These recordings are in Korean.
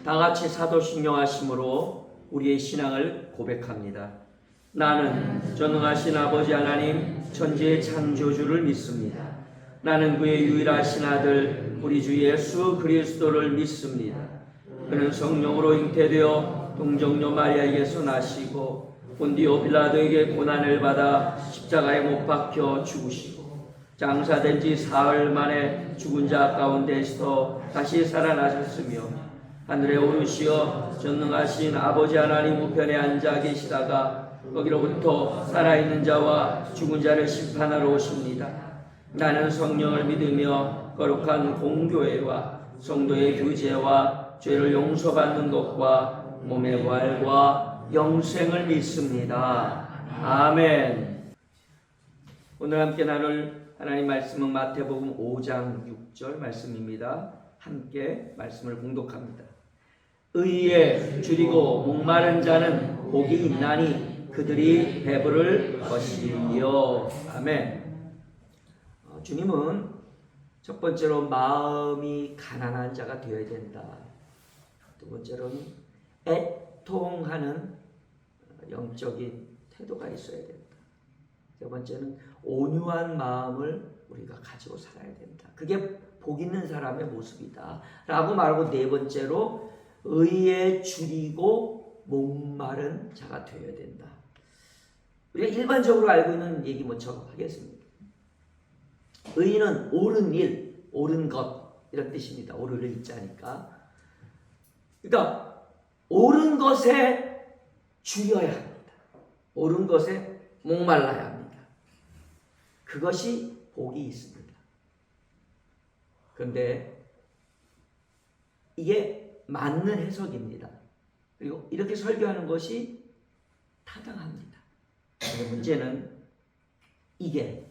다 같이 사도신령하심으로 우리의 신앙을 고백합니다. 나는 전능하신 아버지 하나님 천지의 창조주를 믿습니다. 나는 그의 유일하신 아들 우리 주 예수 그리스도를 믿습니다. 그는 성령으로 잉태되어 동정녀 마리아에게서 나시고 본디오 빌라도에게 고난을 받아 십자가에 못 박혀 죽으시고 장사된 지 사흘 만에 죽은 자 가운데서 다시 살아나셨으며 하늘에 오르시어 전능하신 아버지 하나님 우편에 앉아 계시다가 거기로부터 살아있는 자와 죽은 자를 심판하러 오십니다. 나는 성령을 믿으며 거룩한 공교회와 성도의 교제와 죄를 용서받는 것과 몸의 부활과 영생을 믿습니다. 아멘. 오늘 함께 나눌 하나님 말씀은 마태복음 5장 6절 말씀입니다. 함께 말씀을 봉독합니다. 의에 줄이고 목마른 자는 복이 있나니 그들이 배부를 것이요. 아멘. 주님은 첫 번째로 마음이 가난한 자가 되어야 된다. 두 번째로는 애통하는 영적인 태도가 있어야 된다. 세 번째는 온유한 마음을 우리가 가지고 살아야 된다. 그게 복 있는 사람의 모습이다 라고 말하고, 네 번째로 의에 줄이고 목마른 자가 되어야 된다. 우리가 일반적으로 알고 있는 얘기 먼저 하겠습니다. 의는 옳은 일, 옳은 것 이런 뜻입니다. 옳을 일자니까. 그러니까 옳은 것에 줄여야 합니다. 옳은 것에 목말라야 합니다. 그것이 복이 있습니다. 그런데 이게 맞는 해석입니다. 그리고 이렇게 설교하는 것이 타당합니다. 그런데 문제는 이게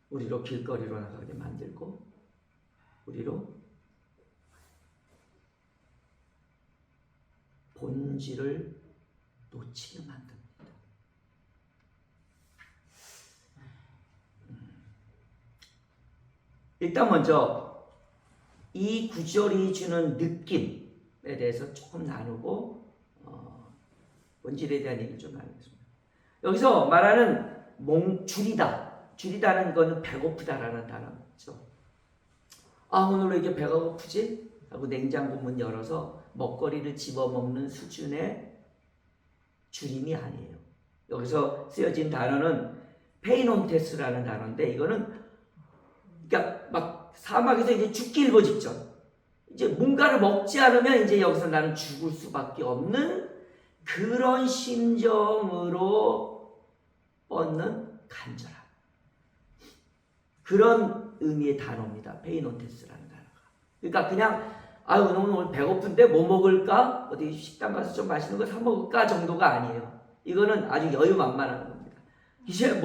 우리로 길거리로 나가게 만들고 우리로 본질을 놓치게 만듭니다. 일단 먼저 이 구절이 주는 느낌에 대해서 조금 나누고 본질에 대한 얘기를 좀 나누겠습니다. 여기서 말하는 줄이다는 것은 배고프다라는 단어죠. 오늘 왜 이렇게 배가 고프지? 하고 냉장고 문 열어서 먹거리를 집어먹는 수준의 줄임이 아니에요. 여기서 쓰여진 단어는 페이논테스라는 단어인데, 이거는 그러니까 막 사막에서 이제 죽기 일보 직전, 이제 뭔가를 먹지 않으면 이제 여기서 나는 죽을 수밖에 없는 그런 심정으로 뻗는 간절함, 그런 의미의 단어입니다. 페이논테스라는 단어가. 그러니까 그냥 오늘 배고픈데 뭐 먹을까? 어디 식당 가서 좀 맛있는 거 사 먹을까? 정도가 아니에요. 이거는 아주 여유만만한 겁니다. 이제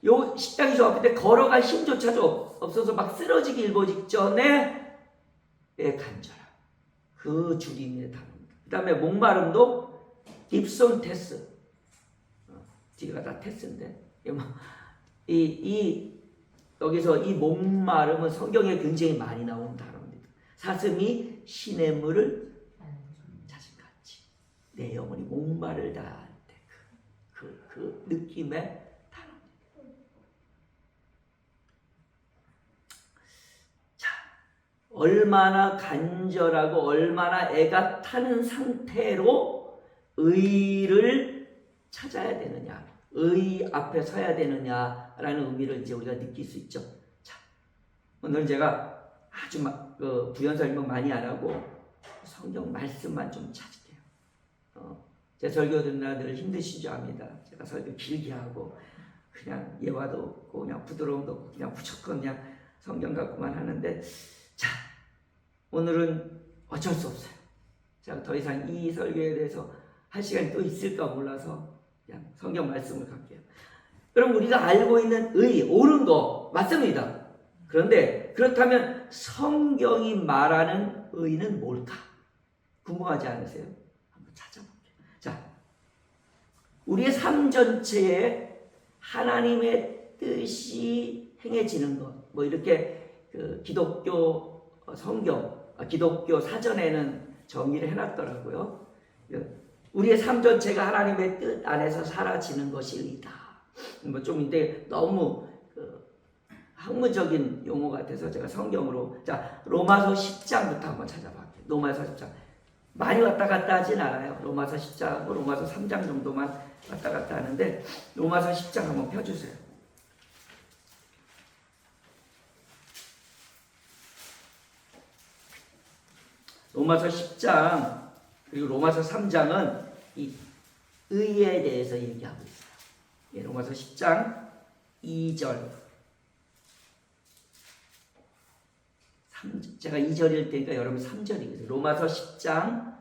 요 식당이 저 앞인데 걸어갈 힘조차도 없어서 막 쓰러지기 일보 직전에 간절함, 그 줄임의 단어입니다. 그 다음에 목마름도 딥손 테스, 뒤가 다 테스인데, 여기서 이 목마름은 성경에 굉장히 많이 나오는 단어입니다. 사슴이 시냇물을 찾은 같이 내 영혼이 목마르다 할 때 그 느낌의 얼마나 간절하고 얼마나 애가 타는 상태로 의를 찾아야 되느냐, 의 앞에 서야 되느냐라는 의미를 이제 우리가 느낄 수 있죠. 자, 오늘 제가 아주 부연 설명 많이 안 하고 성경 말씀만 좀 찾을게요. 제 설교 듣는 늘 힘드신 줄 압니다. 제가 설교 길게 하고 그냥 예화도 없고 그냥 부드러움도 없고 그냥 무조건 그냥 성경 갖고만 하는데, 자, 오늘은 어쩔 수 없어요. 제가 더 이상 이 설교에 대해서 할 시간이 또 있을까 몰라서 그냥 성경 말씀을 갈게요. 그럼 우리가 알고 있는 의, 옳은 거 맞습니다. 그런데 그렇다면 성경이 말하는 의는 뭘까? 궁금하지 않으세요? 한번 찾아볼게요. 자, 우리의 삶 전체에 하나님의 뜻이 행해지는 것, 이렇게 기독교 성경, 기독교 사전에는 정의를 해놨더라고요. 우리의 삶 전체가 하나님의 뜻 안에서 사라지는 것이 의다. 뭐 좀 근데 너무 학문적인 용어 같아서 제가 성경으로, 자, 로마서 10장부터 한번 찾아볼게요. 로마서 10장. 많이 왔다 갔다 하진 않아요. 로마서 10장하고 로마서 3장 정도만 왔다 갔다 하는데, 로마서 10장 한번 펴주세요. 로마서 10장 그리고 로마서 3장은 이 의에 대해서 얘기하고 있어요. 예, 로마서 10장 2절. 제가 2절일 테니까 여러분 3절이겠어요. 로마서 10장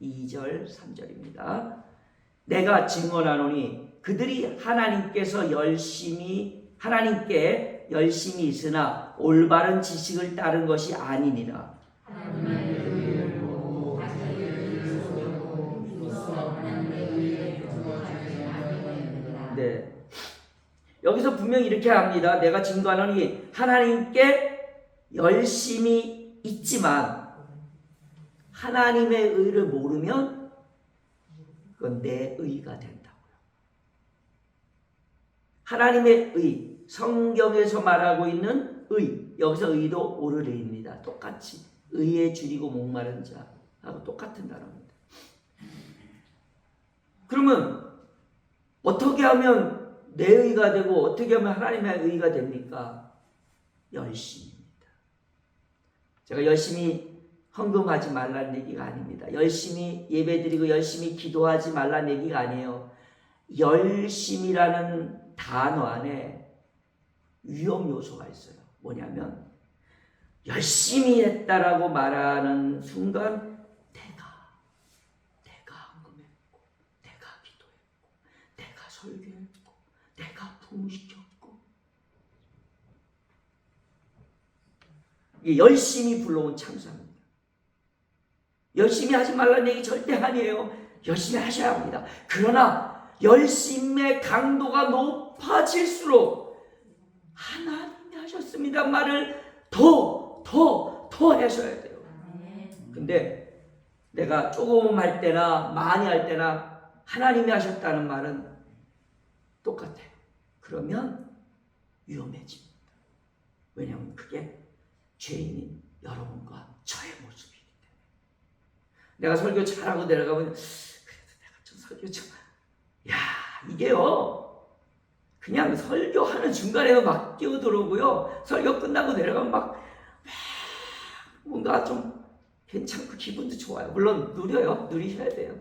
2절 3절입니다. 내가 증언하노니 그들이 하나님께 열심히 있으나 올바른 지식을 따른 것이 아니니라. 네. 여기서 분명히 이렇게 합니다. 내가 증거하노니 하나님께 열심히 있지만 하나님의 의를 모르면 그건 내 의가 된다고요. 하나님의 의, 성경에서 말하고 있는 의, 여기서 의도 오르레입니다. 똑같이 의에 줄이고 목마른 자하고 똑같은 단어입니다. 그러면 어떻게 하면 내 의가 되고 어떻게 하면 하나님의 의가 됩니까? 열심히입니다. 제가 열심히 헌금하지 말라는 얘기가 아닙니다. 열심히 예배드리고 열심히 기도하지 말라는 얘기가 아니에요. 열심이라는 단어 안에 위험 요소가 있어요. 뭐냐면 열심히 했다라고 말하는 순간 내가 헌금했고, 내가 기도했고, 내가 설교했고, 내가 부흥시켰고, 이게 열심히 불러온 참사입니다. 열심히 하지 말라는 얘기 절대 아니에요. 열심히 하셔야 합니다. 그러나 열심의 강도가 높아질수록 하나님이 하셨습니다 말을 더 하셔야 돼요. 근데 내가 조금 할 때나 많이 할 때나 하나님이 하셨다는 말은 똑같아요. 그러면 위험해집니다. 왜냐하면 그게 죄인인 여러분과 저의 모습이기 때문에. 내가 설교 잘하고 내려가면 그래도 내가 좀 설교 좀, 이게요 그냥 설교하는 중간에도 막 끼어들어오고요, 설교 끝나고 내려가면 막 뭔가 좀 괜찮고 기분도 좋아요. 물론 누리셔야 돼요.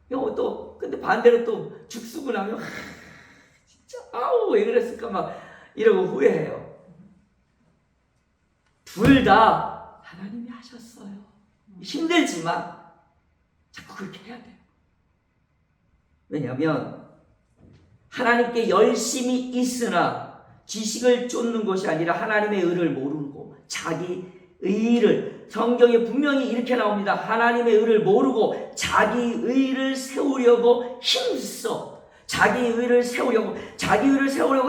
또 근데 반대로 또 죽쓰고 나면 진짜 왜 그랬을까 막 이러고 후회해요. 둘 다 하나님이 하셨어요. 힘들지만 자꾸 그렇게 해야 돼요. 왜냐하면 하나님께 열심히 있으나 지식을 쫓는 것이 아니라 하나님의 의를 모르고 자기 의를, 성경에 분명히 이렇게 나옵니다. 하나님의 의를 모르고 자기 의를 세우려고 힘써. 자기 의를 세우려고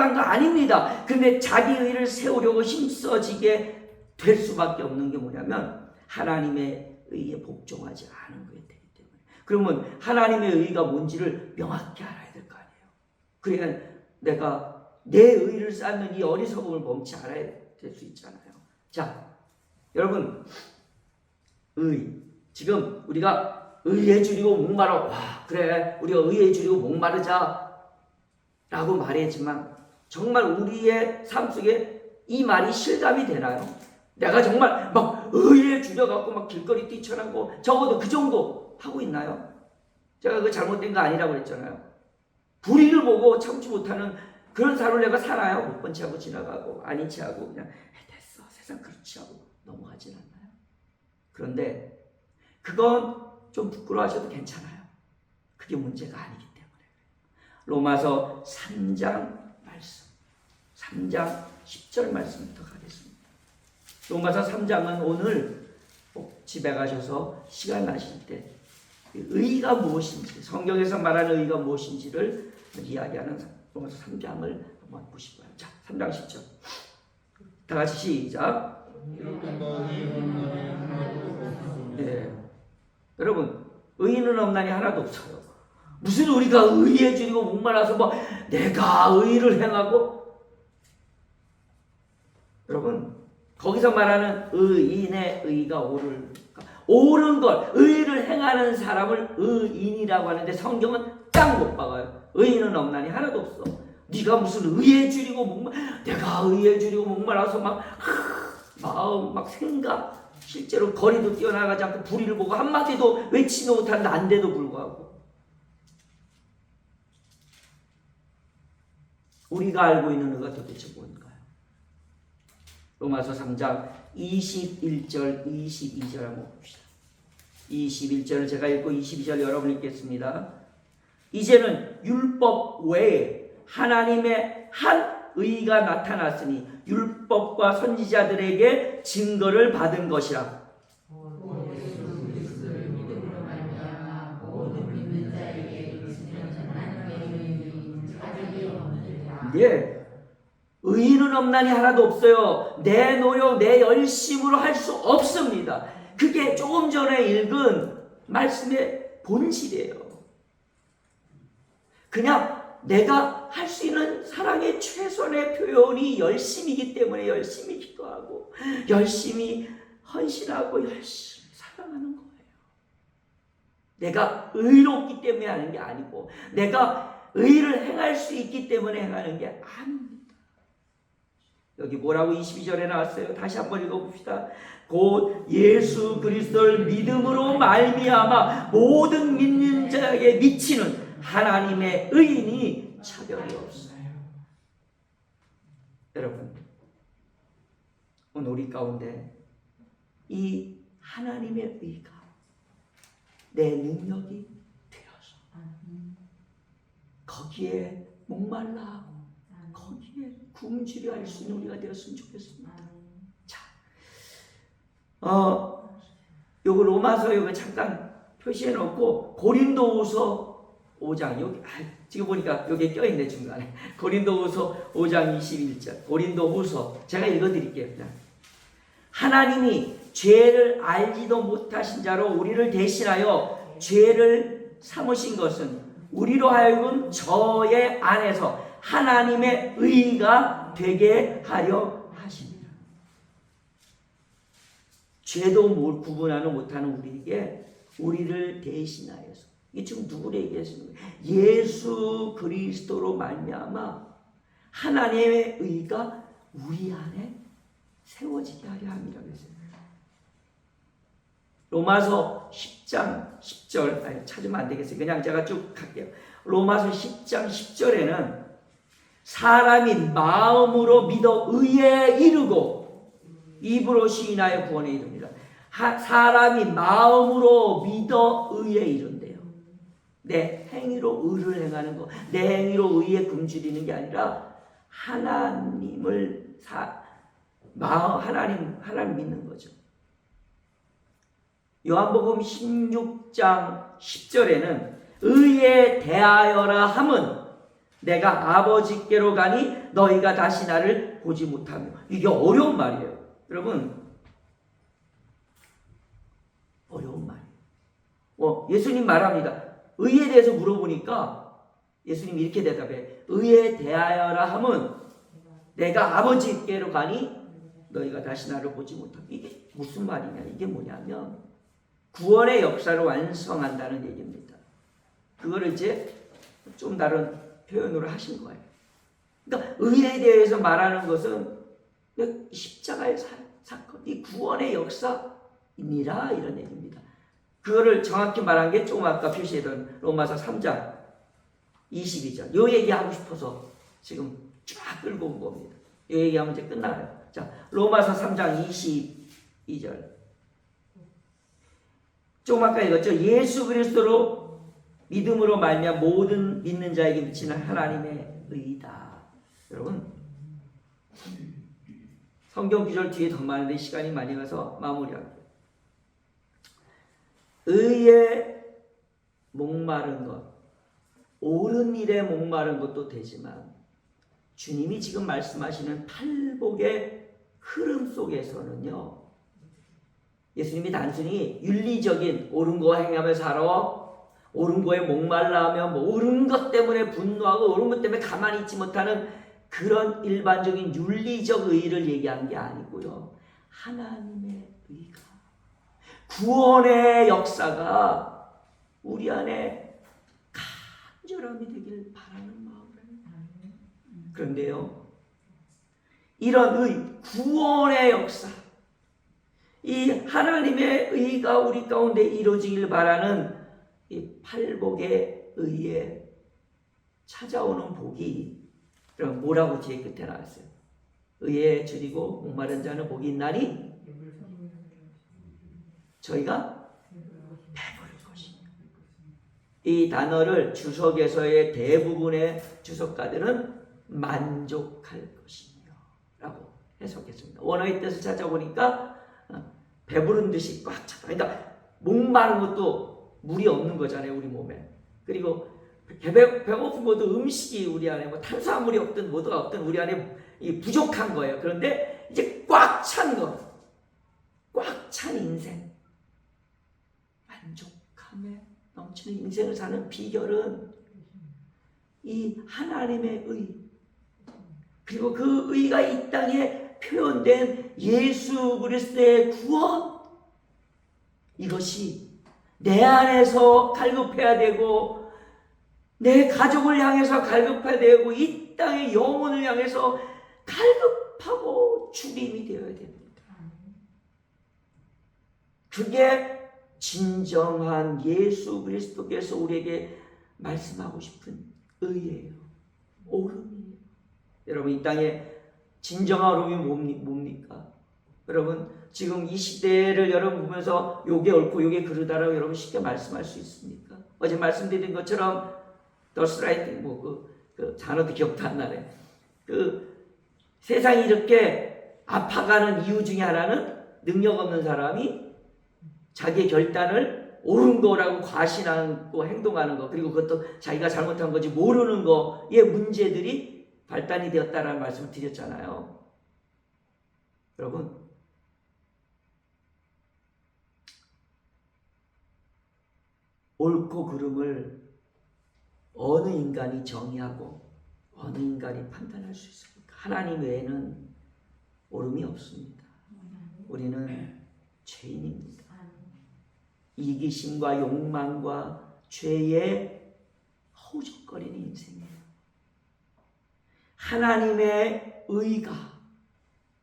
한 거 아닙니다. 근데 자기 의를 세우려고 힘써지게 될 수밖에 없는 게 뭐냐면 하나님의 의에 복종하지 않은 거기 때문에. 그러면 하나님의 의가 뭔지를 명확히 알아야 될 거 아니에요. 그래야 내가 내 의를 쌓는 이 어리석음을 멈추지 않아야 될 수 있잖아요. 자, 여러분, 의, 지금 우리가 의에 줄이고 목마르, 그래 우리가 의에 줄이고 목마르자 라고 말했지만 정말 우리의 삶 속에 이 말이 실감이 되나요? 내가 정말 막 의에 줄여갖고 막 길거리 뛰쳐나고 적어도 그 정도 하고 있나요? 제가 그 잘못된 거 아니라고 그랬잖아요. 불의를 보고 참지 못하는 그런 삶을 내가 살아요? 못 본 체하고 지나가고 아닌 체하고 그냥 됐어 세상 그렇지 하고 넘어가진 않나요? 그런데 그건 좀 부끄러워하셔도 괜찮아요. 그게 문제가 아니기 때문에. 로마서 3장 말씀, 3장 10절 말씀부터 가겠습니다. 로마서 3장은 오늘 집에 가셔서 시간 나실 때 의가 무엇인지, 성경에서 말하는 의가 무엇인지를 이야기하는 로마서 3장을 한번 보시고요. 자, 3장 10절 다 같이 시작. 네. 여러분, 의인은 없나니 하나도 없어요. 무슨 우리가 의에 줄이고 목말라서 뭐 내가 의를 행하고, 여러분 거기서 말하는 의인의 의가 옳은 것, 의를 행하는 사람을 의인이라고 하는데 성경은 딱 못 박아요. 의인은 없나니 하나도 없어. 네가 무슨 의에 줄이고 내가 의에 줄이고 목말라서 마음 생각, 실제로 거리도 뛰어나가지 않고 불의를 보고 한마디도 외치지 못한 난데도 불구하고 우리가 알고 있는 의가 도대체 뭔가요? 로마서 3장 21절 22절 한번 봅시다. 21절을 제가 읽고 22절 여러분 읽겠습니다. 이제는 율법 외에 하나님의 한 의가 나타났으니 율법과 선지자들에게 증거를 받은 것이라. 예, 의인은 없나니 하나도 없어요. 내 노력, 내 열심으로 할 수 없습니다. 그게 조금 전에 읽은 말씀의 본질이에요. 그냥 내가 할 수 있는 사랑의 최선의 표현이 열심이기 때문에 열심히 기도하고 열심히 헌신하고 열심히 사랑하는 거예요. 내가 의롭기 때문에 하는 게 아니고 내가 의를 행할 수 있기 때문에 행하는 게 아닙니다. 여기 뭐라고 22절에 나왔어요? 다시 한번 읽어봅시다. 곧 예수 그리스도를 믿음으로 말미암아 모든 믿는 자에게 미치는 하나님의 의인이 차별이 없어요. 여러분, 오늘 우리 가운데 이 하나님의 의가 내 능력이 되어서 거기에 목말라하고 거기에 굶주려 할 수 있는 우리가 되었으면 좋겠습니다. 자, 요거 로마서 요거 잠깐 표시해 놓고 고린도후서 5장 여기 지금 보니까 여기 껴있네 중간에. 고린도후서 5장 21절. 고린도후서 제가 읽어드릴게요. 그냥. 하나님이 죄를 알지도 못하신 자로 우리를 대신하여 죄를 삼으신 것은 우리로 하여금 저의 안에서 하나님의 의가 되게 하려 하십니다. 죄도 구분하는 못하는 우리에게 우리를 대신하여서, 이게 지금 누구를 얘기하시는 거예요? 예수 그리스도로 말미암아 하나님의 의가 우리 안에 세워지게 하려 함이라고 했어요. 로마서 10장 10절, 찾으면 안 되겠어요. 그냥 제가 쭉 갈게요. 로마서 10장 10절에는 사람이 마음으로 믿어 의에 이르고 입으로 시인하여 구원에 이릅니다. 사람이 마음으로 믿어 의에 이른대요. 내 행위로 의를 행하는 거, 내 행위로 의에 굶주리는 게 아니라 하나님을 하나님 믿는 거죠. 요한복음 16장 10절에는 의에 대하여라 함은 내가 아버지께로 가니 너희가 다시 나를 보지 못하며. 이게 어려운 말이에요. 여러분, 어려운 말이에요. 예수님 말합니다. 의에 대해서 물어보니까 예수님이 이렇게 대답해. 의에 대하여라 함은 내가 아버지께로 가니 너희가 다시 나를 보지 못하며. 이게 무슨 말이냐? 이게 뭐냐면 구원의 역사를 완성한다는 얘기입니다. 그거를 이제 좀 다른 표현으로 하신 거예요. 그러니까 의에 대해서 말하는 것은 십자가의 사건, 이 구원의 역사입니다. 이런 얘기입니다. 그거를 정확히 말한 게 조금 아까 표시했던 로마서 3장 22절. 요 얘기하고 싶어서 지금 쫙 끌고 온 겁니다. 요 얘기하면 이제 끝나요. 자, 로마서 3장 22절. 조금 아까 읽었죠. 예수 그리스도로 믿음으로 말미암아 모든 믿는 자에게 미치는 하나님의 의다. 여러분, 성경 구절 뒤에 더 많은데 시간이 많이 가서 마무리할게요. 의에 목마른 것, 옳은 일에 목마른 것도 되지만 주님이 지금 말씀하시는 팔복의 흐름 속에서는요, 예수님이 단순히 윤리적인 옳은 거 행하며 살아, 옳은 거에 목말라 하며 뭐 옳은 것 때문에 분노하고 옳은 것 때문에 가만히 있지 못하는 그런 일반적인 윤리적 의의를 얘기한 게 아니고요. 하나님의 의가, 구원의 역사가 우리 안에 간절함이 되길 바라는 마음입니다. 그런데요, 이런 의, 구원의 역사, 이 하나님의 의가 우리 가운데 이루어지길 바라는 이 팔복의 의에 찾아오는 복이, 그럼 뭐라고 뒤에 끝에 나왔어요? 의에 줄이고 목마른 자는 복이 있나니 저희가 배부를 것입니다. 이 단어를 주석에서의 대부분의 주석가들은 만족할 것이며 라고 해석했습니다. 원어의 뜻을 찾아보니까 배부른 듯이 꽉 찼다. 그러니까 목마른 것도 물이 없는 거잖아요, 우리 몸에. 그리고 배고픈 것도 음식이 우리 안에 뭐 탄수화물이 없든 뭐가 없든 우리 안에 부족한 거예요. 그런데 이제 꽉 찬 거, 꽉 찬 인생, 만족함에 넘치는 인생을 사는 비결은 이 하나님의 의, 그리고 그 의가 이 땅에 표현된 예수 그리스도의 구원, 이것이 내 안에서 갈급해야 되고 내 가족을 향해서 갈급해야 되고 이 땅의 영혼을 향해서 갈급하고 주림이 되어야 됩니다. 그게 진정한 예수 그리스도께서 우리에게 말씀하고 싶은 의예요. 옳음이에요. 여러분, 이 땅에 진정한 옳음이 뭡니까? 여러분, 지금 이 시대를 여러분 보면서 요게 옳고 요게 그르다라고 여러분 쉽게 말씀할 수 있습니까? 어제 말씀드린 것처럼 더스라이팅 그 단어도 기억도 안 나네. 그 세상이 이렇게 아파가는 이유 중에 하나는 능력 없는 사람이 자기의 결단을 옳은 거라고 과신하고 행동하는 거, 그리고 그것도 자기가 잘못한 거지 모르는 거의 문제들이 발단이 되었다라는 말씀을 드렸잖아요. 여러분, 옳고 그름을 어느 인간이 정의하고 어느 인간이 판단할 수 있습니까? 하나님 외에는 옳음이 없습니다. 우리는 죄인입니다. 이기심과 욕망과 죄에 허우적거리는 인생이에요. 하나님의 의가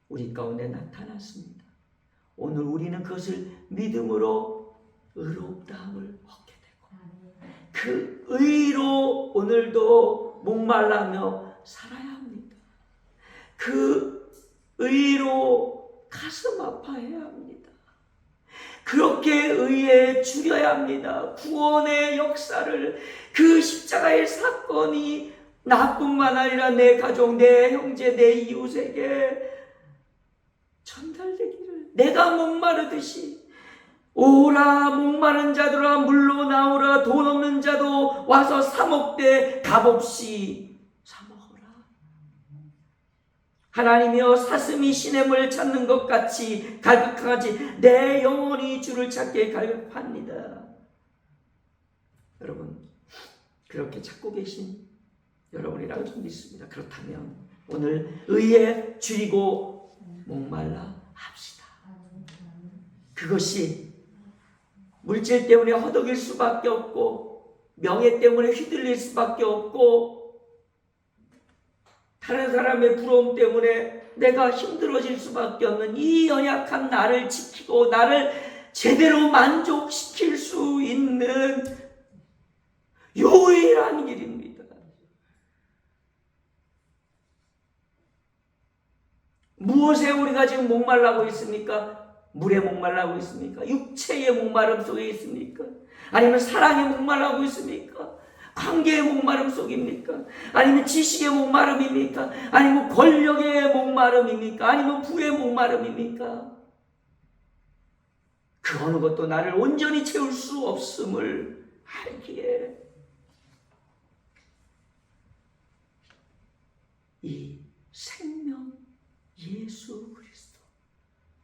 우리 가운데 나타났습니다. 오늘 우리는 그것을 믿음으로 의롭다함을 얻게 되고 그 의로 오늘도 목말라며 살아야 합니다. 그 의로 가슴 아파해야 합니다. 그렇게 의에 줄여야 합니다. 구원의 역사를, 그 십자가의 사건이 나뿐만 아니라 내 가족, 내 형제, 내 이웃에게 전달되기를, 내가 목마르듯이 오라 목마른 자들아 물로 나오라, 돈 없는 자도 와서 사 먹되 값없이 사 먹어라. 하나님이여, 사슴이 시냇물을 찾는 것 같이 갈급하지 내 영혼이 주를 찾게 갈급합니다. 여러분, 그렇게 찾고 계신 여러분이라고 좀 믿습니다. 그렇다면 오늘 의에 줄이고 목말라 합시다. 그것이 물질 때문에 허덕일 수밖에 없고 명예 때문에 휘둘릴 수밖에 없고 다른 사람의 부러움 때문에 내가 힘들어질 수밖에 없는 이 연약한 나를 지키고 나를 제대로 만족시킬 수 있는 유일한 길입니다. 무엇에 우리가 지금 목말라고 있습니까? 물에 목말라고 있습니까? 육체의 목마름 속에 있습니까? 아니면 사랑의 목말라고 있습니까? 관계의 목마름 속입니까? 아니면 지식의 목마름입니까? 아니면 권력의 목마름입니까? 아니면 부의 목마름입니까? 그 어느 것도 나를 온전히 채울 수 없음을 알기에 이 생명 예수 그리스도,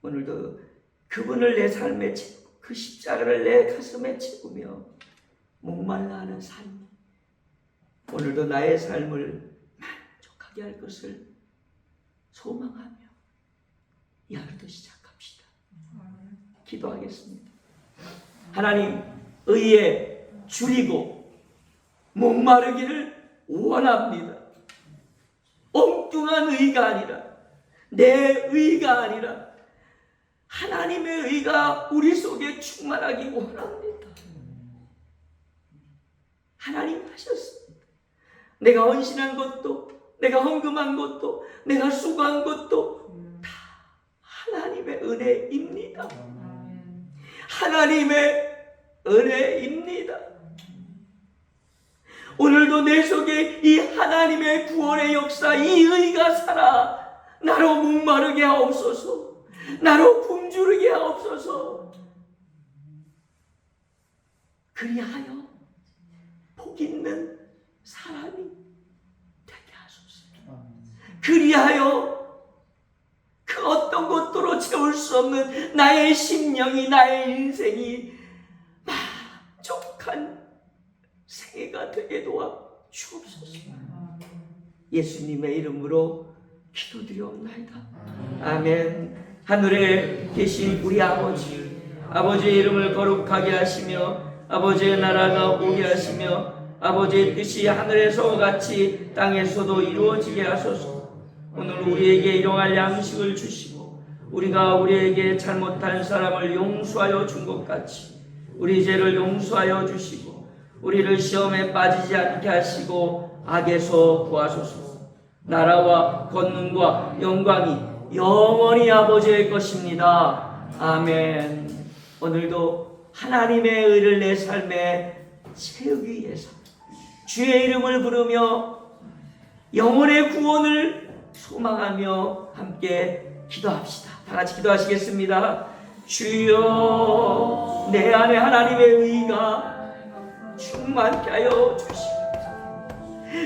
오늘도 그분을 내 삶에 채우고 그 십자가를 내 가슴에 채우며 목말라 하는 삶, 오늘도 나의 삶을 만족하게 할 것을 소망하며 이 하루도 시작합시다. 기도하겠습니다. 하나님, 의에 줄이고 목마르기를 원합니다. 엉뚱한 의가 아니라, 내 의가 아니라 하나님의 의가 우리 속에 충만하기 원합니다. 하나님 하셨습니다. 내가 헌신한 것도, 내가 헌금한 것도, 내가 수고한 것도 다 하나님의 은혜입니다. 하나님의 은혜입니다. 오늘도 내 속에 이 하나님의 구원의 역사, 이 의가 살아 나로 목마르게 하옵소서. 나로 굶주르게 하옵소서. 그리하여 복 있는 사람이 되게 하소서. 그리하여 그 어떤 것도로 채울 수 없는 나의 심령이, 나의 인생이 만족한 생애가 되게 도와 주옵소서. 예수님의 이름으로 기도드리옵나이다. 아멘. 하늘에 계신 우리 아버지, 아버지의 이름을 거룩하게 하시며 아버지의 나라가 오게 하시며 아버지의 뜻이 하늘에서 같이 땅에서도 이루어지게 하소서. 오늘 우리에게 일용할 양식을 주시고 우리가 우리에게 잘못한 사람을 용서하여 준 것 같이 우리 죄를 용서하여 주시고 우리를 시험에 빠지지 않게 하시고 악에서 구하소서. 나라와 권능과 영광이 영원히 아버지의 것입니다. 아멘. 오늘도 하나님의 의를 내 삶에 채우기 위해서 주의 이름을 부르며 영혼의 구원을 소망하며 함께 기도합시다. 다 같이 기도하시겠습니다. 주여, 내 안에 하나님의 의가 충만케 하여 주시옵소서.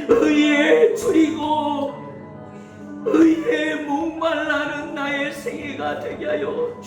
의에 줄이고 의에 목말라는 나의 생애가 되게 하여